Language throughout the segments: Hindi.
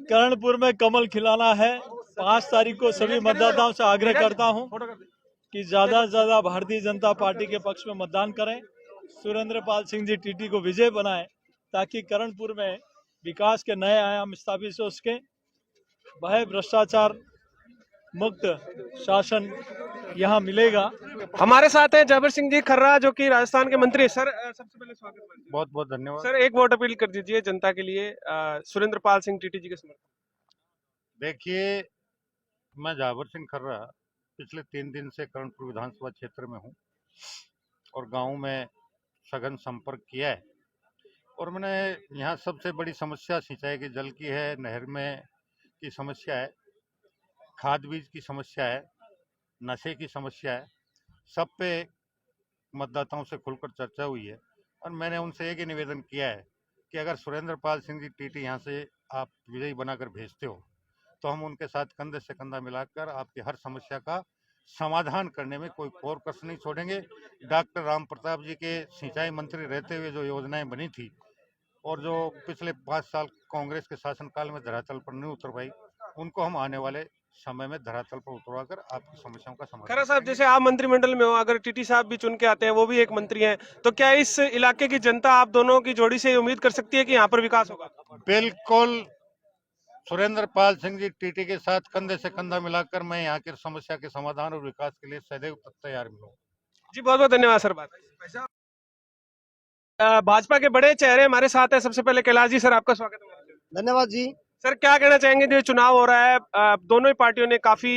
कर्णपुर में कमल खिलाना है। 5 तारीख को सभी मतदाताओं से आग्रह करता हूं कि ज्यादा से ज्यादा भारतीय जनता पार्टी के पक्ष में मतदान करें। सुरेंद्र पाल सिंह जी टीटी को विजय बनाएं ताकि कर्णपुर में विकास के नए आयाम स्थापित हो सके। भय भ्रष्टाचार मुक्त शासन यहाँ मिलेगा। हमारे साथ है जाबिर सिंह जी खर्रा, जो कि राजस्थान के मंत्री। सर, सबसे पहले स्वागत। बहुत बहुत धन्यवाद सर, एक वोट अपील कर दीजिए जनता के लिए सुरेंद्र पाल सिंह टीटी जी के समर्थन। देखिए, मैं जाबिर सिंह खर्रा पिछले 3 दिन से कर्णपुर विधानसभा क्षेत्र में हूं और गांव में सघन संपर्क किया है। और मैंने यहाँ सबसे बड़ी समस्या सिंचाई के जल की है, नहर में की समस्या है, खाद बीज की समस्या है, नशे की समस्या है। सब पे मतदाताओं से खुलकर चर्चा हुई है और मैंने उनसे एक ही निवेदन किया है कि अगर सुरेंद्र पाल सिंह जी टीटी यहाँ से आप विजयी बनाकर भेजते हो तो हम उनके साथ कंधे से कंधा मिलाकर आपकी हर समस्या का समाधान करने में कोई कोर कसर नहीं छोड़ेंगे। डॉक्टर राम प्रताप जी के सिंचाई मंत्री रहते हुए जो योजनाएं बनी थी और जो पिछले 5 साल कांग्रेस के शासनकाल में धरातल पर नहीं उतर पाई, उनको हम आने वाले समय में धरातल पर उतरवाकर आपकी समस्याओं का समाधान। खरा साहब, जैसे आप मंत्रिमंडल में हो, अगर टीटी साहब भी चुन के आते हैं, वो भी एक मंत्री हैं, तो क्या इस इलाके की जनता आप दोनों की जोड़ी से उम्मीद कर सकती है कि यहाँ पर विकास होगा? बिल्कुल, सुरेंद्र पाल सिंह जी टीटी के साथ कंधे से कंधा मिलाकर मैं यहाँ की समस्या के समाधान और विकास के लिए सदैव तैयार हूँ। जी, बहुत बहुत धन्यवाद सर। भाजपा के बड़े चेहरे हमारे साथ है। सबसे पहले कैलाश जी, सर आपका स्वागत है। धन्यवाद जी। सर, क्या कहना चाहेंगे, जो चुनाव हो रहा है, दोनों ही पार्टियों ने काफी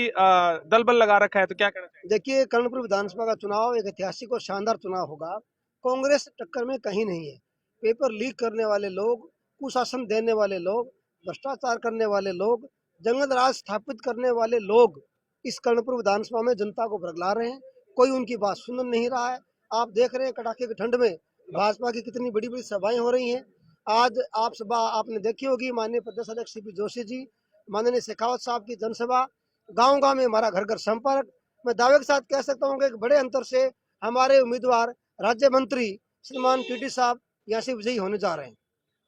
दल बल लगा रखा है, तो क्या कहना चाहेंगे? देखिए, कर्णपुर विधानसभा का चुनाव एक ऐतिहासिक और शानदार चुनाव होगा। कांग्रेस टक्कर में कहीं नहीं है। पेपर लीक करने वाले लोग, कुशासन देने वाले लोग, भ्रष्टाचार करने वाले लोग, जंगल राज स्थापित करने वाले लोग इस कर्णपुर विधानसभा में जनता को भड़का रहे हैं। कोई उनकी बात सुन नहीं रहा है। आप देख रहे हैं कड़ाके की ठंड में भाजपा की कितनी बड़ी बड़ी सभाएं हो रही हैं। आज आप सभा आपने देखी होगी, माननीय प्रदेश अध्यक्ष सीपी जोशी जी, माननीय शेखावत साहब की जनसभा, गांव गांव में हमारा घर घर संपर्क। मैं दावे के साथ कह सकता हूं कि एक बड़े अंतर से हमारे उम्मीदवार राज्य मंत्री श्रीमान टीटी साहब यहाँ से विजयी होने जा रहे हैं।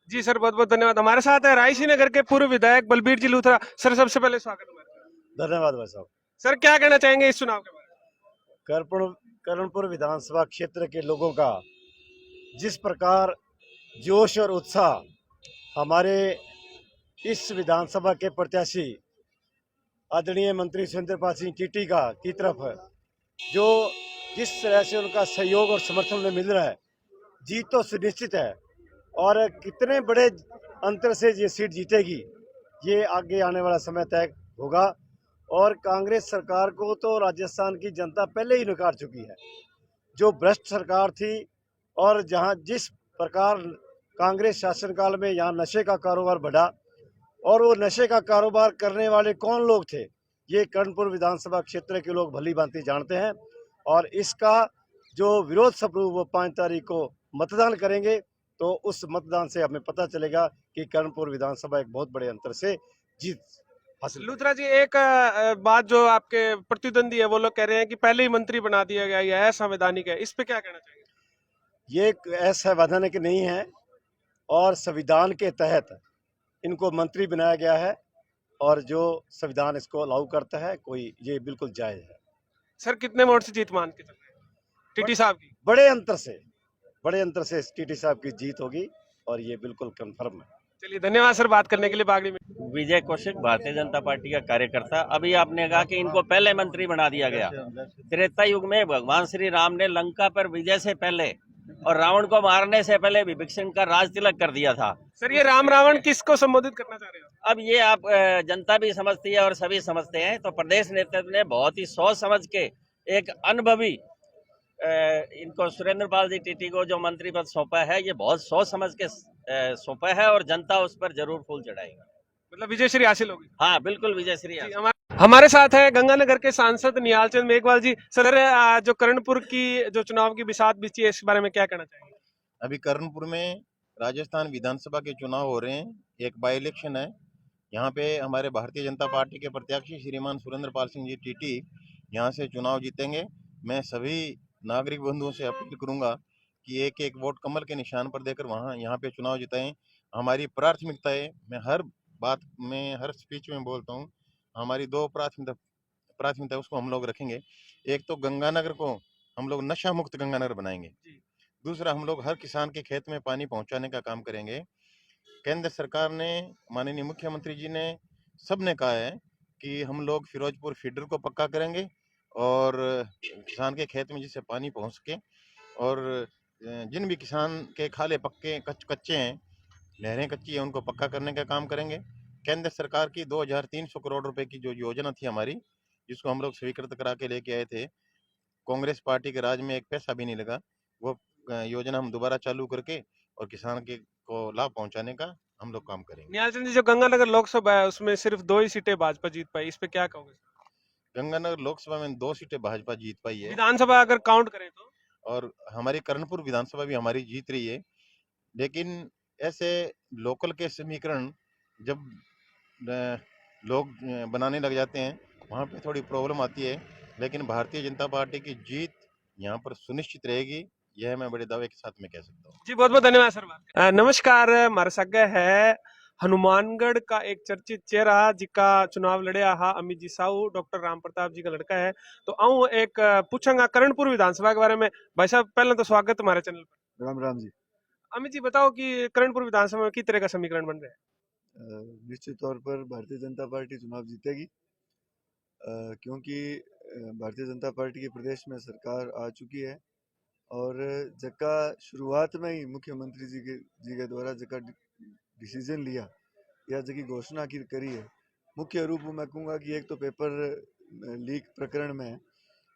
जी सर, बहुत बहुत धन्यवाद। हमारे साथ है रायसी नगर के पूर्व विधायक बलबीर जी लूथरा। सर, सबसे पहले स्वागत है। धन्यवाद भाई साहब। सर, क्या कहना चाहेंगे इस चुनाव के बारे में? कर्णपुर विधानसभा क्षेत्र के लोगों का जिस प्रकार जोश और उत्साह हमारे इस विधानसभा के प्रत्याशी आदरणीय मंत्री सुरेंद्र पाल सिंह टीटी की तरफ है, जो जिस तरह से उनका सहयोग और समर्थन उन्हें मिल रहा है, जीत तो सुनिश्चित है। और कितने बड़े अंतर से ये सीट जीतेगी, ये आगे आने वाला समय तय होगा। और कांग्रेस सरकार को तो राजस्थान की जनता पहले ही नकार चुकी है। जो भ्रष्ट सरकार थी और जहां जिस प्रकार कांग्रेस शासनकाल में यहाँ नशे का कारोबार बढ़ा, और वो नशे का कारोबार करने वाले कौन लोग थे, ये कर्णपुर विधानसभा क्षेत्र के लोग भली भांति जानते हैं। और इसका जो विरोध स्वरूप वो 5 तारीख को मतदान करेंगे, तो उस मतदान से हमें पता चलेगा कि कर्णपुर विधानसभा एक बहुत बड़े अंतर से जीत हासिल। लूथरा जी, एक बात जो आपके प्रतिद्वंदी है, वो लोग कह रहे हैं कि पहले ही मंत्री बना दिया गया, यह असंवैधानिक है, इस पे क्या कहना चाहिए? ये असंवैधानिक नहीं है और संविधान के तहत इनको मंत्री बनाया गया है और जो संविधान इसको लागू करता है, कोई ये बिल्कुल जायज है। सर, कितने वोट से जीत मान के चल रहे हैं टीटी साहब की? बड़े अंतर से टीटी साहब की जीत होगी और ये बिल्कुल कंफर्म है। चलिए, धन्यवाद सर बात करने के लिए। बागड़ी में विजय कौशिक, भारतीय जनता पार्टी का कार्यकर्ता। अभी आपने कहा कि इनको पहले मंत्री बना दिया गया। त्रेता युग में भगवान श्री राम ने लंका पर विजय से पहले और रावण को मारने से पहले विभीषण का राज तिलक कर दिया था। सर, ये राम रावण किसको संबोधित करना चाह रहे हो? अब ये आप जनता भी समझती है और सभी समझते हैं। तो प्रदेश नेतृत्व ने बहुत ही सोच समझ के एक अनुभवी इनको सुरेंद्र पाल जी टीटी को जो मंत्री पद सौंपा है, ये बहुत सोच समझ के सौंपा है और जनता उस पर जरूर फूल चढ़ाएगा। मतलब विजय श्री हासिल होगी? हाँ, बिल्कुल विजय श्री। हमारे साथ है गंगानगर के सांसद निहाल चंद मेघवाल जी। सर, जो कर्णपुर की जो चुनाव की बिसात बिछी है, इस बारे में क्या कहना चाहेंगे? अभी कर्णपुर में राजस्थान विधानसभा के चुनाव हो रहे हैं। एक बाई इलेक्शन है। यहाँ पे हमारे भारतीय जनता पार्टी के प्रत्याशी श्रीमान सुरेंद्र पाल सिंह जी टीटी यहाँ से चुनाव जीतेंगे। मैं सभी नागरिक बंधुओं से अपील करूंगा कि एक वोट कमल के निशान पर देकर यहाँ पे चुनाव जिताएं। हमारी प्राथमिकता है, मैं हर बात में हर स्पीच में बोलता हूँ, हमारी दो प्राथमिकता उसको हम लोग रखेंगे। एक तो गंगानगर को हम लोग नशा मुक्त गंगानगर बनाएंगे। दूसरा, हम लोग हर किसान के खेत में पानी पहुंचाने का काम करेंगे। केंद्र सरकार ने, माननीय मुख्यमंत्री जी ने, सबने कहा है कि हम लोग फिरोजपुर फीडर को पक्का करेंगे और किसान के खेत में जिससे पानी पहुंच सके, और जिन भी किसान के खाले पक्के कच्चे हैं, नहरें कच्ची हैं, उनको पक्का करने का काम करेंगे। केंद्र सरकार की 2300 करोड़ रुपए की जो योजना थी हमारी, जिसको हम लोग स्वीकृत करा के लेके आए थे, कांग्रेस पार्टी के राज में एक पैसा भी नहीं लगा, वो योजना हम दोबारा चालू करके और किसान के को लाभ पहुंचाने का हम लोग काम करेंगे। निहाल चंद जी, जो गंगानगर लोकसभा है उसमें सिर्फ 2 ही सीटें भाजपा जीत पाई, इस पे क्या कहोगे? गंगानगर लोकसभा में 2 सीटें भाजपा जीत पाई है, विधानसभा अगर काउंट करें तो? और हमारी कर्णपुर विधानसभा भी हमारी जीत रही है। लेकिन ऐसे लोकल के समीकरण जब लोग बनाने लग जाते हैं, वहाँ पे थोड़ी प्रॉब्लम आती है। लेकिन भारतीय जनता पार्टी की जीत यहाँ पर सुनिश्चित रहेगी, यह मैं बड़े दावे के साथ में कह सकता हूँ। जी, बहुत बहुत धन्यवाद सर। नमस्कार, हमारे संग है हनुमानगढ़ का एक चर्चित चेहरा जिका चुनाव लड़िया हा, अमित जी साहू, डॉक्टर राम प्रताप जी का लड़का है। तो आऊं एक पूछूंगा कर्णपुर विधानसभा के बारे में। भाई साहब, पहले तो स्वागत हमारे चैनल पर। राम राम जी। अमित जी, बताओ कि कर्णपुर विधानसभा में किस तरह का समीकरण बन रहा है? निश्चित तौर पर भारतीय जनता पार्टी चुनाव जीतेगी, क्योंकि भारतीय जनता पार्टी की प्रदेश में सरकार आ चुकी है और जका शुरुआत में ही मुख्यमंत्री जी के द्वारा जका डिसीजन लिया या जकी घोषणा की करी है, मुख्य रूप में मैं कहूँगा कि एक तो पेपर लीक प्रकरण में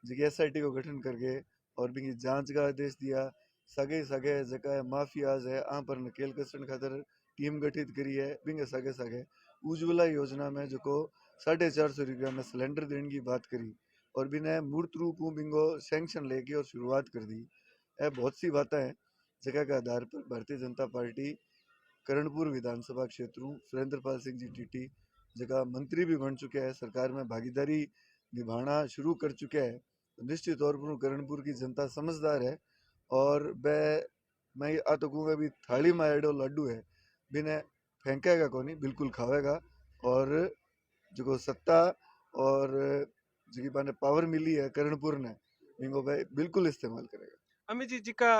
जी SIT को गठन करके और भी जांच का आदेश दिया। सगे सगे जका माफियाज है आ पर नकेल कसण खातर टीम गठित करी है। बिंगे सगे सगे उज्ज्वला योजना में जो 450 रुपया में सिलेंडर देने की बात करी और बिना मूर्त रूप बिंगो सैंक्शन लेके और शुरुआत कर दी। यह बहुत सी बातें हैं जगह के आधार पर भारतीय जनता पार्टी कर्णपुर विधानसभा क्षेत्र सुरेंद्र पाल सिंह जी टीटी जगह मंत्री भी बन चुके हैं, सरकार में भागीदारी निभाना शुरू कर चुके हैं। तो निश्चित तौर पर कर्णपुर की जनता समझदार है और मैं आ तो कहूँगा भी थाली में एडो लड्डू है, बिना फेंकेगा को नहीं, बिल्कुल खावेगा और जो सत्ता और जो बाने पावर मिली है कर्णपुर ने, इनको भाई बिल्कुल इस्तेमाल करेगा। अमित जी का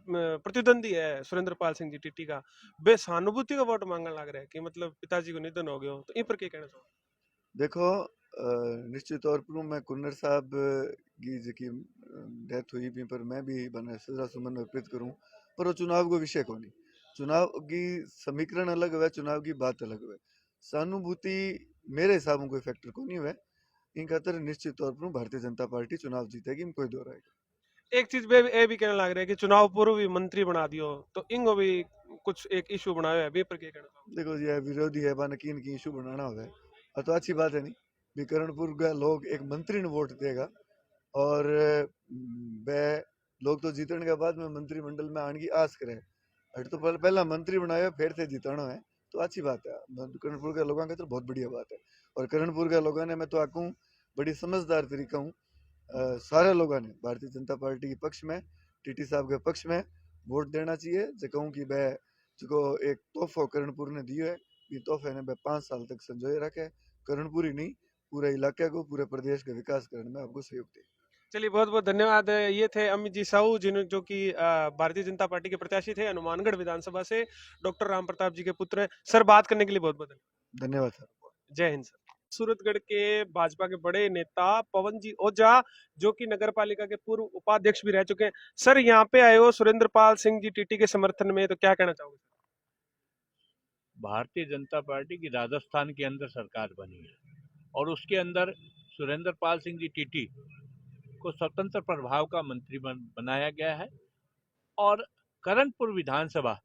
प्रतिद्वंदी है सुरेंद्र पाल सिंह जी टीटी का, बेसहानुभूति का वोट मांगने लग रहा है कि मतलब पिताजी को निधन हो गया हो, तो इन पर क्या कहना चाहो? देखो, निश्चित तौर पर मैं कुन्नर साहब की जी डेथ हुई भी पर मैं भी बने श्रद्धा सुमन अर्पित करूं, पर वो चुनाव को विषय को नहीं। चुनाव की समीकरण अलग हुआ, चुनाव की बात अलग हुआ। सहानुभूति मेरे हिसाब में कोई फैक्टर को नहीं हुआ। इन खातर निश्चित तौर पर भारतीय जनता पार्टी चुनाव जीतेगी, कोई दो राय। एक चीज ये भी कहने लग रहा है कि चुनाव पूर्व भी मंत्री बना दियो, तो इनको भी कुछ एक इशू बनाया है, पर क्या कहना चाहो? देखो जी, विरोधी है बाने की इशू बनाना हो तो अच्छी बात है नहीं। विकरणपुर का लोग एक मंत्री ने वोट देगा और वे लोग तो जीतने के बाद में मंत्रिमंडल में आने की आस करे। अट तो पहला मंत्री बनाया फिर से जीतना है, तो अच्छी बात है। करणपुर के लोगों का तो बहुत बढ़िया बात है। और करणपुर के लोगों ने, मैं तो आकूँ बड़ी समझदार तरीका हूँ, सारे लोगों ने भारतीय जनता पार्टी के पक्ष में, टीटी साहब के पक्ष में वोट देना चाहिए। जो कहूँ कि वह जो एक तोहफा करणपुर ने दिया है, ये तोहफे ने 5 साल तक संजोए रखे। करणपुर ही नहीं, पूरे इलाके को, पूरे प्रदेश का विकास करने में आपको सहयोग दे। चलिए, बहुत बहुत धन्यवाद। ये थे अमित जी साहू, जो कि भारतीय जनता पार्टी के प्रत्याशी थे हनुमानगढ़ विधानसभा से, डॉक्टर राम प्रताप जी के पुत्र हैं। सर, बात करने के लिए बहुत बहुत धन्यवाद सर। जय हिंद सर। सूरतगढ़ के भाजपा के बड़े नेता पवन जी ओझा, जो कि नगर पालिका के पूर्व उपाध्यक्ष भी रह चुके हैं। सर, यहाँ पे आए हो सुरेंद्र पाल सिंह जी टीटी के समर्थन में, तो क्या कहना चाहोगे? भारतीय जनता पार्टी की राजस्थान के अंदर सरकार बनी है और उसके अंदर सुरेंद्र पाल सिंह जी टीटी को स्वतंत्र प्रभाव का मंत्री बनाया गया है और कर्णपुर विधानसभा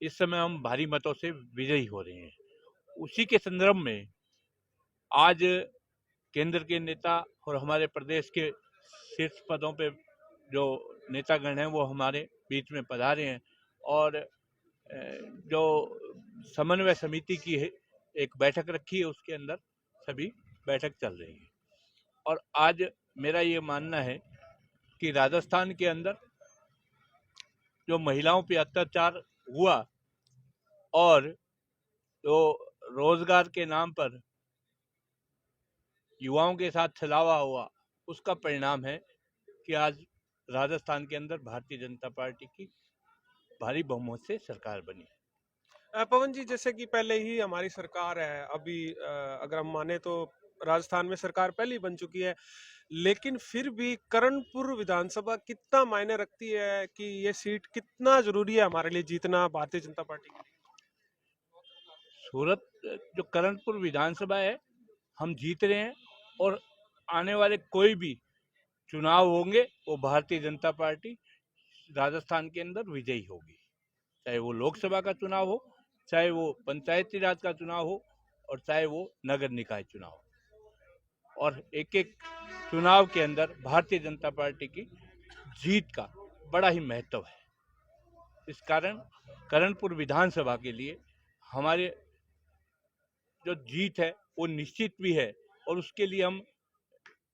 इस समय हम भारी मतों से विजयी हो रहे हैं। उसी के संदर्भ में आज केंद्र के नेता और हमारे प्रदेश के शीर्ष पदों पे जो नेतागण हैं वो हमारे बीच में पधारे हैं और जो समन्वय समिति की एक बैठक रखी है उसके अंदर सभी बैठक चल रही है। और आज मेरा ये मानना है कि राजस्थान के अंदर जो महिलाओं पे अत्याचार हुआ और जो रोजगार के नाम पर युवाओं के साथ छलावा हुआ, उसका परिणाम है कि आज राजस्थान के अंदर भारतीय जनता पार्टी की भारी बहुमत से सरकार बनी। पवन जी, जैसे कि पहले ही हमारी सरकार है, अभी अगर हम माने तो राजस्थान में सरकार पहले ही बन चुकी है, लेकिन फिर भी करणपुर विधानसभा कितना मायने रखती है कि ये सीट कितना जरूरी है हमारे लिए जीतना भारतीय जनता पार्टी के लिए? सूरत जो करणपुर विधानसभा है, हम जीत रहे हैं और आने वाले कोई भी चुनाव होंगे वो भारतीय जनता पार्टी राजस्थान के अंदर विजयी होगी, चाहे वो लोकसभा का चुनाव हो, चाहे वो पंचायती राज का चुनाव हो और चाहे वो नगर निकाय चुनाव हो। और एक एक चुनाव के अंदर भारतीय जनता पार्टी की जीत का बड़ा ही महत्व है। इस कारण करणपुर विधानसभा के लिए हमारे जो जीत है वो निश्चित भी है और उसके लिए हम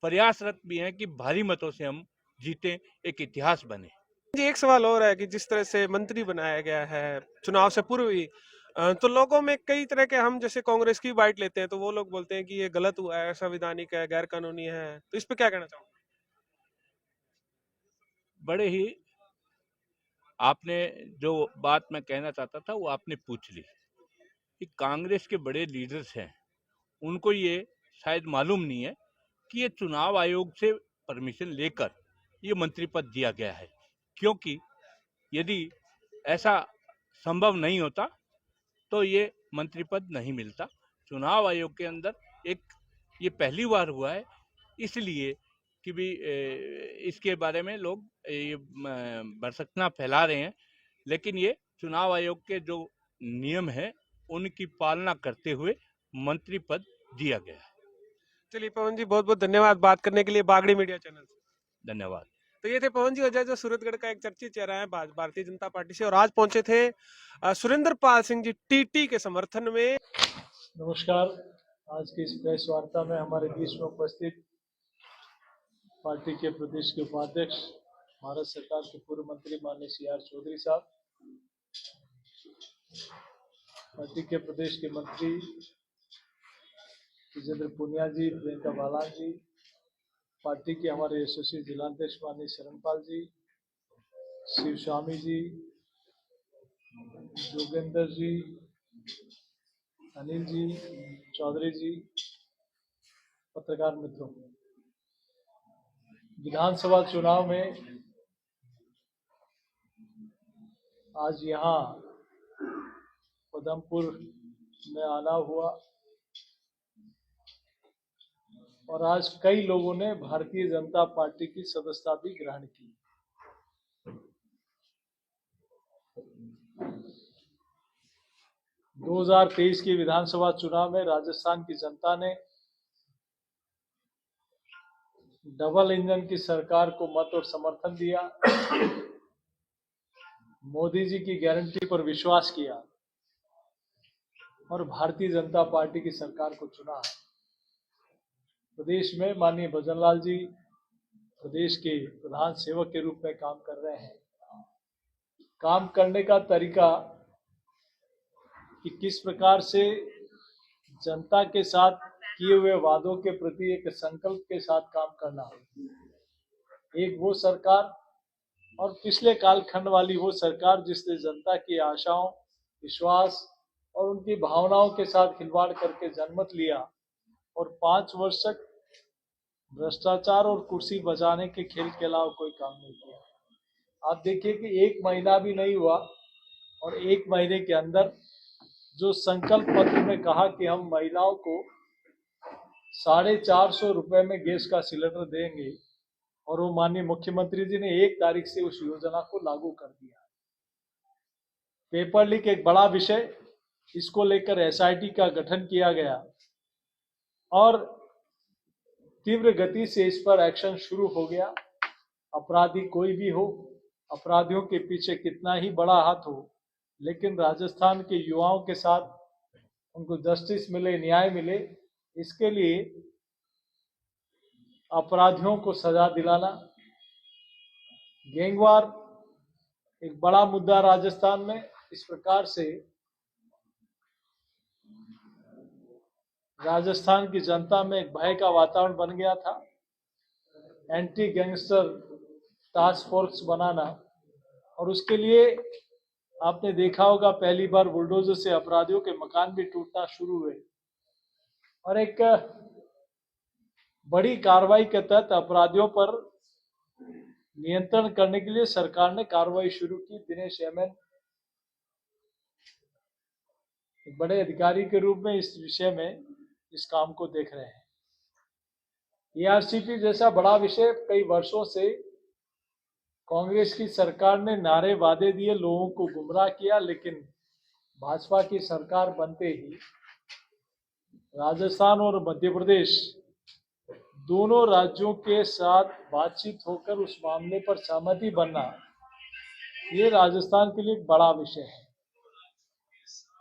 प्रयासरत भी हैं कि भारी मतों से हम जीतें, एक इतिहास बने। जी, एक सवाल और है कि जिस तरह से मंत्री बनाया गया है चुनाव से पूर्व ही, तो लोगों में कई तरह के, हम जैसे कांग्रेस की बाइट लेते हैं तो वो लोग बोलते हैं कि ये गलत हुआ है, असंवैधानिक है, गैर कानूनी है, तो इस पे क्या कहना चाहोगे? बड़े ही आपने जो बात मैं कहना चाहता था वो आपने पूछ ली कि कांग्रेस के बड़े लीडर्स हैं, उनको ये शायद मालूम नहीं है कि ये चुनाव आयोग से परमिशन लेकर ये मंत्री पद दिया गया है, क्योंकि यदि ऐसा संभव नहीं होता तो ये मंत्री पद नहीं मिलता। चुनाव आयोग के अंदर एक ये पहली बार हुआ है, इसलिए कि भी इसके बारे में लोग ये भरसकना फैला रहे हैं, लेकिन ये चुनाव आयोग के जो नियम है उनकी पालना करते हुए मंत्री पद दिया गया है। चलिए पवन जी, बहुत बहुत धन्यवाद बात करने के लिए बागड़ी मीडिया चैनल से। धन्यवाद। तो ये थे पवन जी अजय, जो सूरतगढ़ का एक चर्चित चेहरा है भारतीय जनता पार्टी से, और आज पहुंचे थे सुरेंद्र पाल सिंह जी टीटी के समर्थन में। नमस्कार। आज की इस प्रेस वार्ता में हमारे बीच में उपस्थित पार्टी के प्रदेश के उपाध्यक्ष, भारत सरकार के पूर्व मंत्री माननीय CR चौधरी साहब, पार्टी के प्रदेश के मंत्री विजेंद्र पुनिया जी, प्रियंका बालान जी, पार्टी के हमारे एसोसिएट जिलाध्यक्ष माननीय शरणपाल जी, शिव स्वामी जी, जोगेंद्र जी, अनिल जी, चौधरी जी, पत्रकार मित्रों, विधानसभा चुनाव में आज यहाँ उधमपुर में आना हुआ और आज कई लोगों ने भारतीय जनता पार्टी की सदस्यता भी ग्रहण की। - 2023 के विधानसभा चुनाव में राजस्थान की जनता ने डबल इंजन की सरकार को मत और समर्थन दिया, मोदी जी की गारंटी पर विश्वास किया और भारतीय जनता पार्टी की सरकार को चुना। प्रदेश में माननीय भजनलाल जी प्रदेश के प्रधान सेवक के रूप में काम कर रहे हैं। काम करने का तरीका कि किस प्रकार से जनता के साथ किए हुए वादों के प्रति एक संकल्प के साथ काम करना, एक वो सरकार और पिछले कालखंड वाली वो सरकार जिसने जनता की आशाओं, विश्वास और उनकी भावनाओं के साथ खिलवाड़ करके जनमत लिया और 5 वर्ष तक भ्रष्टाचार और कुर्सी बचाने के खेल के अलावा कोई काम नहीं किया। आप देखिए कि 1 महीना भी नहीं हुआ और 1 महीने के अंदर जो संकल्प पत्र में कहा कि हम महिलाओं को 450 रुपए में गैस का सिलेंडर देंगे, और वो माननीय मुख्यमंत्री जी ने 1 तारीख से उस योजना को लागू कर दिया। पेपर लीक एक बड़ा विषय, इसको लेकर SIT का गठन किया गया और तीव्र गति से इस पर एक्शन शुरू हो गया। अपराधी कोई भी हो, अपराधियों के पीछे कितना ही बड़ा हाथ हो, लेकिन राजस्थान के युवाओं के साथ उनको जस्टिस मिले, न्याय मिले, इसके लिए अपराधियों को सजा दिलाना। गैंगवार एक बड़ा मुद्दा राजस्थान में, इस प्रकार से राजस्थान की जनता में एक भय का वातावरण बन गया था। एंटी गैंगस्टर टास्क फोर्स बनाना, और उसके लिए आपने देखा होगा पहली बार बुलडोजर से अपराधियों के मकान भी टूटना शुरू हुए, और एक बड़ी कार्रवाई के तहत अपराधियों पर नियंत्रण करने के लिए सरकार ने कार्रवाई शुरू की। दिनेश एमएन एक बड़े अधिकारी के रूप में इस विषय में इस काम को देख रहे हैं। ईआरसीपी जैसा बड़ा विषय कई वर्षों से कांग्रेस की सरकार ने नारे वादे दिए, लोगों को गुमराह किया, लेकिन भाजपा की सरकार बनते ही राजस्थान और मध्य प्रदेश दोनों राज्यों के साथ बातचीत होकर उस मामले पर सहमति बनना, ये राजस्थान के लिए एक बड़ा विषय है।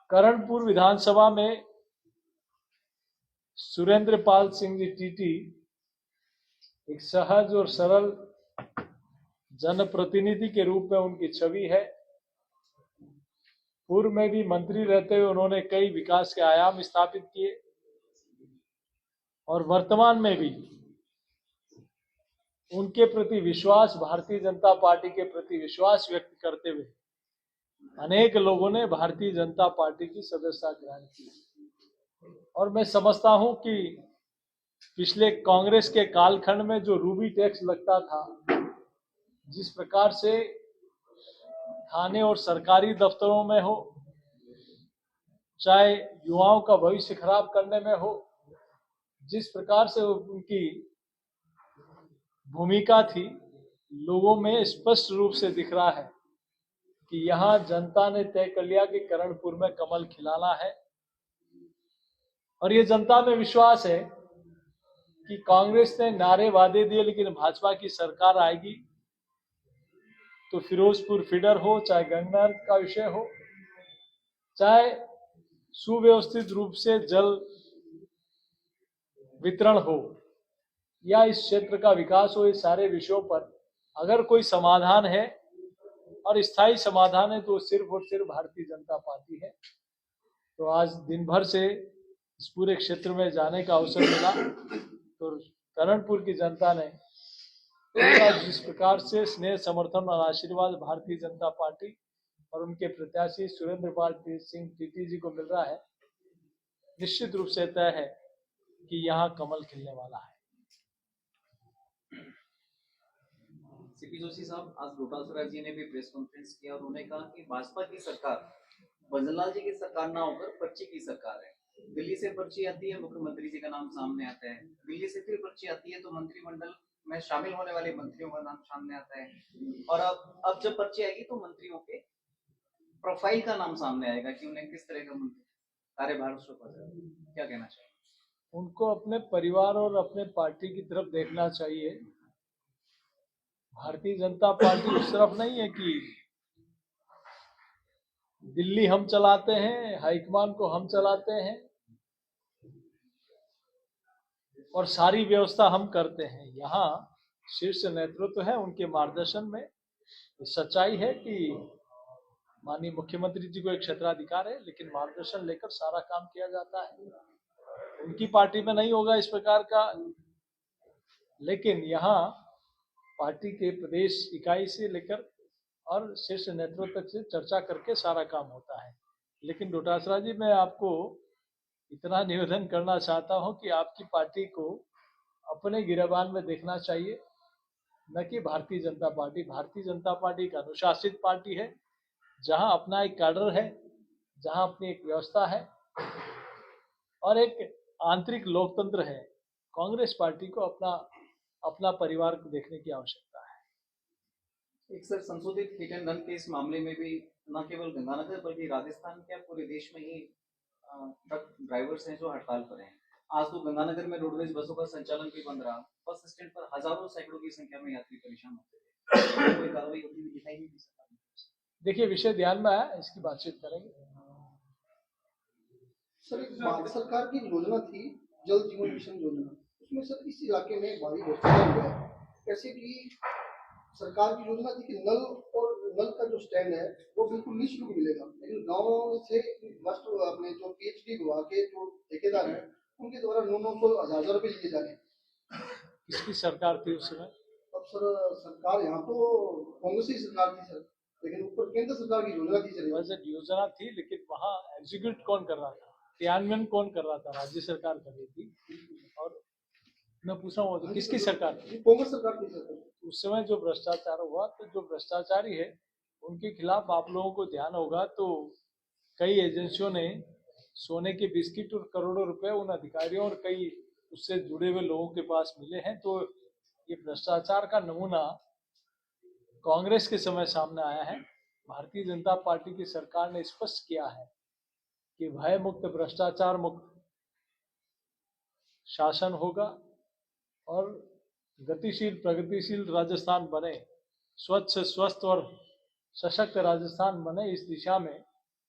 करणपुर विधानसभा में सुरेंद्र पाल सिंह जी टीटी एक सहज और सरल जनप्रतिनिधि के रूप में उनकी छवि है। पूर्व में भी मंत्री रहते हुए उन्होंने कई विकास के आयाम स्थापित किए, और वर्तमान में भी उनके प्रति विश्वास, भारतीय जनता पार्टी के प्रति विश्वास व्यक्त करते हुए अनेक लोगों ने भारतीय जनता पार्टी की सदस्यता ग्रहण की। और मैं समझता हूं कि पिछले कांग्रेस के कालखंड में जो रूबी टैक्स लगता था, जिस प्रकार से थाने और सरकारी दफ्तरों में हो, चाहे युवाओं का भविष्य खराब करने में हो, जिस प्रकार से उनकी भूमिका थी, लोगों में स्पष्ट रूप से दिख रहा है कि यहां जनता ने तय कर लिया कि करणपुर में कमल खिलाना है। और ये जनता में विश्वास है कि कांग्रेस ने नारे वादे दिए, लेकिन भाजपा की सरकार आएगी तो फिरोजपुर फीडर हो, चाहे गंगा का विषय हो, चाहे सुव्यवस्थित रूप से जल वितरण हो, या इस क्षेत्र का विकास हो, इस सारे विषयों पर अगर कोई समाधान है और स्थायी समाधान है तो सिर्फ और सिर्फ भारतीय जनता पार्टी है। तो आज दिन भर से इस पूरे क्षेत्र में जाने का अवसर मिला, तो करणपुर की जनता ने जिस प्रकार से स्नेह, समर्थन और आशीर्वाद भारतीय जनता पार्टी और उनके प्रत्याशी सुरेंद्र पाल सिंह टीटी जी को मिल रहा है, निश्चित रूप से तय है कि यहाँ कमल खिलने वाला है। सीपी जोशी साहब, आज डोटासरा जी ने भी प्रेस कॉन्फ्रेंस किया और उन्होंने कहा कि भाजपा की सरकार भजनलाल जी की सरकार ना होकर पर्ची की सरकार है। दिल्ली से पर्ची आती है, मुख्यमंत्री जी का नाम सामने आता है, दिल्ली से फिर पर्ची आती है तो मंत्रिमंडल में शामिल होने वाले मंत्रियों का नाम सामने आता है, और अब जब पर्ची आएगी तो मंत्रियों के प्रोफाइल का नाम सामने आएगा कि उन्हें किस तरह का कार्यभार सौंपा जाए। क्या कहना चाहिए? उनको अपने परिवार और अपने पार्टी की तरफ देखना चाहिए। भारतीय जनता पार्टी उस तरफ नहीं है कि दिल्ली हम चलाते हैं, हाईकमान को हम चलाते हैं और सारी व्यवस्था हम करते हैं। यहाँ शीर्ष नेतृत्व है, उनके मार्गदर्शन में सच्चाई है कि माननीय मुख्यमंत्री जी को एक क्षेत्राधिकार है, लेकिन मार्गदर्शन लेकर सारा काम किया जाता है। उनकी पार्टी में नहीं होगा इस प्रकार का, लेकिन यहाँ पार्टी के प्रदेश इकाई से लेकर और शीर्ष नेतृत्व तक से चर्चा करके सारा काम होता है। लेकिन डोटासरा जी, मैं आपको इतना निवेदन करना चाहता हूं कि आपकी पार्टी को अपने गिरबान में देखना चाहिए, न कि भारतीय जनता पार्टी। भारतीय जनता पार्टी एक अनुशासित पार्टी है, जहां अपना एक कैडर है, जहां अपनी एक व्यवस्था है और एक आंतरिक लोकतंत्र है। कांग्रेस पार्टी को अपना परिवार को देखने की आवश्यकता है। एक सर, संशोधित हिट एंड रन के इस मामले में भी न केवल गंगानगर बल्कि राजस्थान के पूरे देश में ही ट्रक ड्राइवर्स हैं जो हड़ताल पर हैं। आज तो गंगानगर में रोडवेज बसों का संचालन भी बंद रहा। बस स्टैंड पर हजारों सैकड़ों की संख्या में यात्री परेशान होते थे। कोई कार्रवाई होती हुई दिखाई नहीं दी सरकार ने। देखिए, विषय ध्यान में आया, इसकी बातचीत करेंगे। सर, एक भारत सरकार की योजना थी जल जीवन मिशन योजना, उसमें सर इस इलाके में भारी भ्रष्टाचार हुआ है। कैसे कि सरकार की योजना थी कि नल का जो स्टैंड है वो बिल्कुल निःशुल्क मिलेगा, लेकिन गाँव से अपने जो PhD हुआ के जो ठेकेदार है उनके द्वारा 900 रुपए लिए जा रहे हैं। किसकी सरकार थी उस समय? अब सर सरकार यहाँ तो कांग्रेस की सरकार थी सर, लेकिन ऊपर केंद्र सरकार की योजना थी सर। बजट योजना थी, लेकिन वहाँ एग्जीक्यूट कौन कर रहा था, क्रियान्वयन कौन कर रहा था? राज्य सरकार कर रही थी। और मैं पूछा हूँ तो किसकी सरकार थी? कांग्रेस सरकार थी सर। उस समय जो भ्रष्टाचार हुआ, तो जो भ्रष्टाचारी है उनके खिलाफ आप लोगों को ध्यान होगा तो कई एजेंसियों ने सोने के बिस्किट और करोड़ों रुपए उन अधिकारियों और कई उससे जुड़े हुए लोगों के पास मिले हैं। तो ये भ्रष्टाचार का नमूना कांग्रेस के समय सामने आया है। भारतीय जनता पार्टी की सरकार ने स्पष्ट किया है कि भय मुक्त, भ्रष्टाचार मुक्त शासन होगा और गतिशील, प्रगतिशील राजस्थान बने, स्वच्छ, स्वस्थ और सशक्त राजस्थान बने, इस दिशा में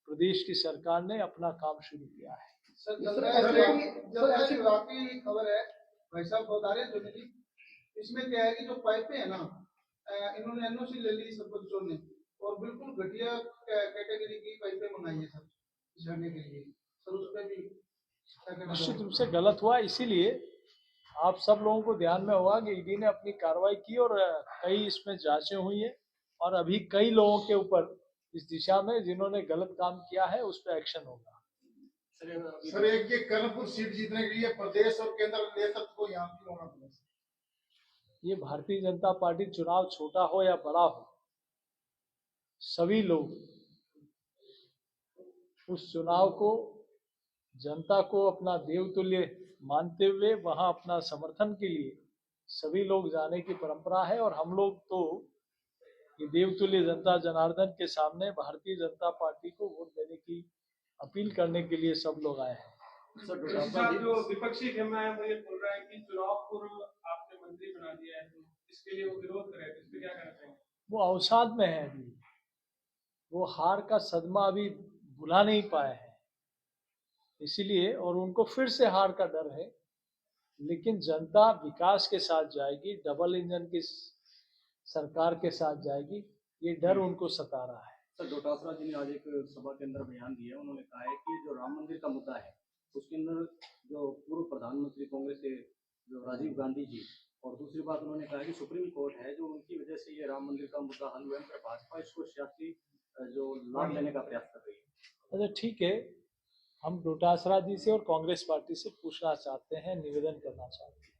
प्रदेश की सरकार ने अपना काम शुरू किया है। सर ऐसी राती खबर है भाई साहब बता रहे हैं जो इसमें क्या है कि जो पाइपें है ना, इन्होंने एनओसी ले ली सरपंचों ने और बिल्कुल घटिया कैटेगरी की पाइपें मंगाई है सर झरने के लिए। सर उस पर भी निश्चित रूप से गलत हुआ। इसीलिए आप सब लोगों को ध्यान में होगा कि ईडी ने अपनी कार्रवाई की और कई इसमें जांचें हुई है और अभी कई लोगों के ऊपर इस दिशा में जिन्होंने गलत काम किया है उस पर एक्शन होगा। सर एक ये कर्णपुर सीट जीतने के लिए प्रदेश और केंद्र नेतृत्व को यहाँ की होना पड़ेगा। ये भारतीय जनता पार्टी चुनाव छोटा हो या बड़ा हो, सभी लोग उस चुनाव को, जनता को अपना देवतुल्य मानते हुए वहां अपना समर्थन के लिए सभी लोग जाने की परंपरा है। और हम लोग तो ये देवतुल्य जनता जनार्दन के सामने भारतीय जनता पार्टी को वोट देने की अपील करने के लिए सब लोग आए हैं। जो विपक्षी खेमा है वो ये बोल रहा है कि चुनाव पूर्व आपने मंत्री बना दिया है, तो इसके लिए वो विरोध कर रहे हैं, इस पे क्या कहना चाहेंगे? वो अवसाद में है अभी, वो हार का सदमा अभी भुला नहीं पाए हैं, इसीलिए, और उनको फिर से हार का डर है। लेकिन जनता विकास के साथ जाएगी, डबल इंजन की सरकार के साथ जाएगी, ये डर उनको सता रहा है। सर डोटासरा जी ने आज एक सभा के अंदर बयान दिया, उन्होंने कहा है कि जो राम मंदिर का मुद्दा है उसके अंदर जो पूर्व प्रधानमंत्री कांग्रेस के जो राजीव गांधी जी, और दूसरी बात उन्होंने कहा है कि सुप्रीम कोर्ट है जो उनकी वजह से ये राम मंदिर का मुद्दा हल हुआ है, पर भाजपा इसको सियासी जो लाभ लेने का प्रयास कर रही है। अच्छा ठीक है, हम डोटासरा जी से और कांग्रेस पार्टी से पूछना चाहते हैं, निवेदन करना चाहते हैं।